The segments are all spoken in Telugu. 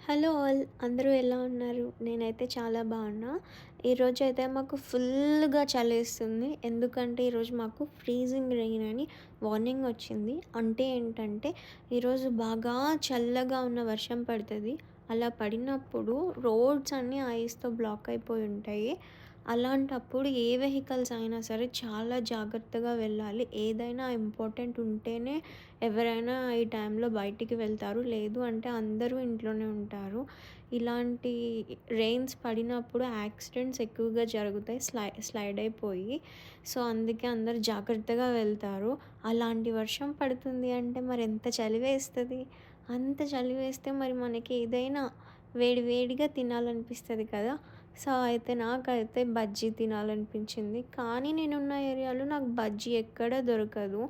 హలో ఆల్ అందరూ ఎలా ఉన్నారు? నేనైతే చాలా బాగున్నా. ఈరోజైతే మాకు ఫుల్‌గా చలేస్తుంది. ఎందుకంటే ఈరోజు మాకు ఫ్రీజింగ్ రెయిన్ అని వార్నింగ్ వచ్చింది. అంటే ఏంటంటే ఈరోజు బాగా చల్లగా ఉన్న వర్షం పడతది. అలా పడినప్పుడు రోడ్స్ అన్నీ ఐస్‌తో బ్లాక్ అయిపోయి ఉంటాయి. అలాంటప్పుడు ఏ వెహికల్స్ అయినా సరే చాలా జాగ్రత్తగా వెళ్ళాలి. ఏదైనా ఇంపార్టెంట్ ఉంటేనే ఎవరైనా ఈ టైంలో బయటికి వెళ్తారు. లేదు అంటే అందరూ ఇంట్లోనే ఉంటారు. ఇలాంటి రెయిన్స్ పడినప్పుడు యాక్సిడెంట్స్ ఎక్కువగా జరుగుతాయి. స్లైడ్ అయిపోయి. సో, అందుకే అందరూ జాగ్రత్తగా వెళ్తారు. అలాంటి వర్షం పడుతుంది అంటే మరి ఎంత చలి వేస్తది. అంత చలి వేస్తే మరి మనకి ఏదైనా వేడి వేడిగా తినాలనిపిస్తది కదా! సో, అయితే నాకైతే బజ్జీ తినాలనిపించింది. కానీ నేనున్న ఏరియాలో నాకు బజ్జీ ఎక్కడ దొరకదు.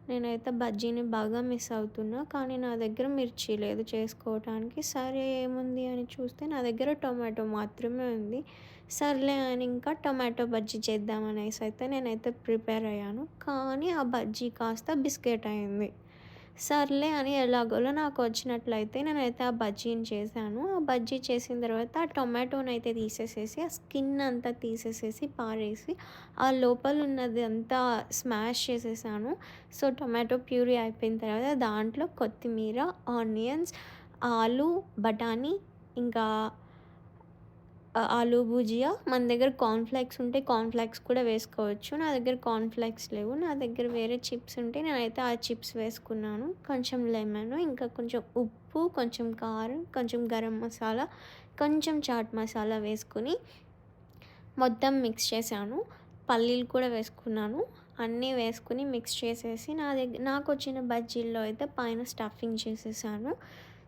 నేనైతే బజ్జీని బాగా మిస్ అవుతున్నా. కానీ నా దగ్గర మిర్చి లేదు చేసుకోవటానికి. సరే ఏముంది అని చూస్తే నా దగ్గర టొమాటో మాత్రమే ఉంది. సర్లే అని ఇంకా టొమాటో బజ్జీ చేద్దామనేసి అయితే నేనైతే ప్రిపేర్ అయ్యాను. కానీ ఆ బజ్జీ కాస్త బిస్కెట్ అయింది. సర్లే అని ఎలాగోలా నాకొచ్చినట్లయితే నేనైతే ఆ బజ్జీని చేశాను. ఆ బజ్జీ చేసిన తర్వాత ఆ టొమాటోనైతే తీసేసేసి, ఆ స్కిన్ అంతా తీసేసేసి, పారేసి, ఆ లోపల ఉన్నది అంతా స్మాష్ చేసేసాను. సో, టొమాటో ప్యూరీ అయిపోయిన తర్వాత దాంట్లో కొత్తిమీర, ఆనియన్స్, ఆలు, బఠానీ ఇంకా ఆలు భుజియా మన దగ్గర కార్న్‌ఫ్లేక్స్ ఉంటే కార్న్‌ఫ్లేక్స్ కూడా వేసుకోవచ్చు. నా దగ్గర కార్న్‌ఫ్లేక్స్ లేవు. నా దగ్గర వేరే చిప్స్ ఉంటే నేనైతే ఆ చిప్స్ వేసుకున్నాను. కొంచెం లెమన్, ఇంకా కొంచెం ఉప్పు, కొంచెం కారం, కొంచెం గరం మసాలా, కొంచెం చాట్ మసాలా వేసుకొని మొత్తం మిక్స్ చేశాను. పల్లీలు కూడా వేసుకున్నాను. అన్నీ వేసుకొని మిక్స్ చేసేసి నాకొచ్చిన బజ్జీల్లో అయితే పైన స్టఫింగ్ చేసేసాను.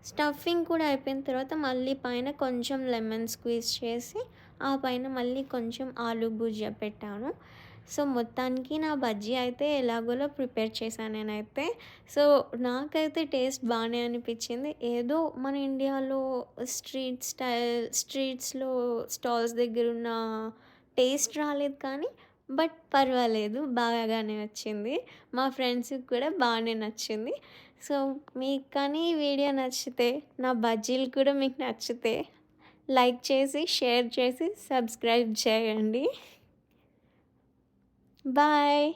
స్టఫింగ్ కూడా అయిపోయిన తర్వాత మళ్ళీ పైన కొంచెం లెమన్ స్క్వీజ్ చేసి, ఆ పైన మళ్ళీ కొంచెం ఆలు భుజియా పెట్టాను. సో, మొత్తానికి నా బజ్జీ అయితే ఎలాగోలా ప్రిపేర్ చేశాను నేనైతే. సో, నాకైతే టేస్ట్ బానే అనిపిచ్చింది. ఏదో మన ఇండియాలో స్ట్రీట్స్‌లో స్టాల్స్ దగ్గరున్న టేస్ట్ రాలేదు కానీ, బట్ పర్వాలేదు బాగానే వచ్చింది. మా ఫ్రెండ్స్‌కి కూడా బానే నచ్చింది. సో, మీకు కానీ ఈ వీడియో నచ్చితే, నా బజ్జీలు కూడా మీకు నచ్చితే లైక్ చేసి, షేర్ చేసి, సబ్స్క్రైబ్ చేయండి. బాయ్.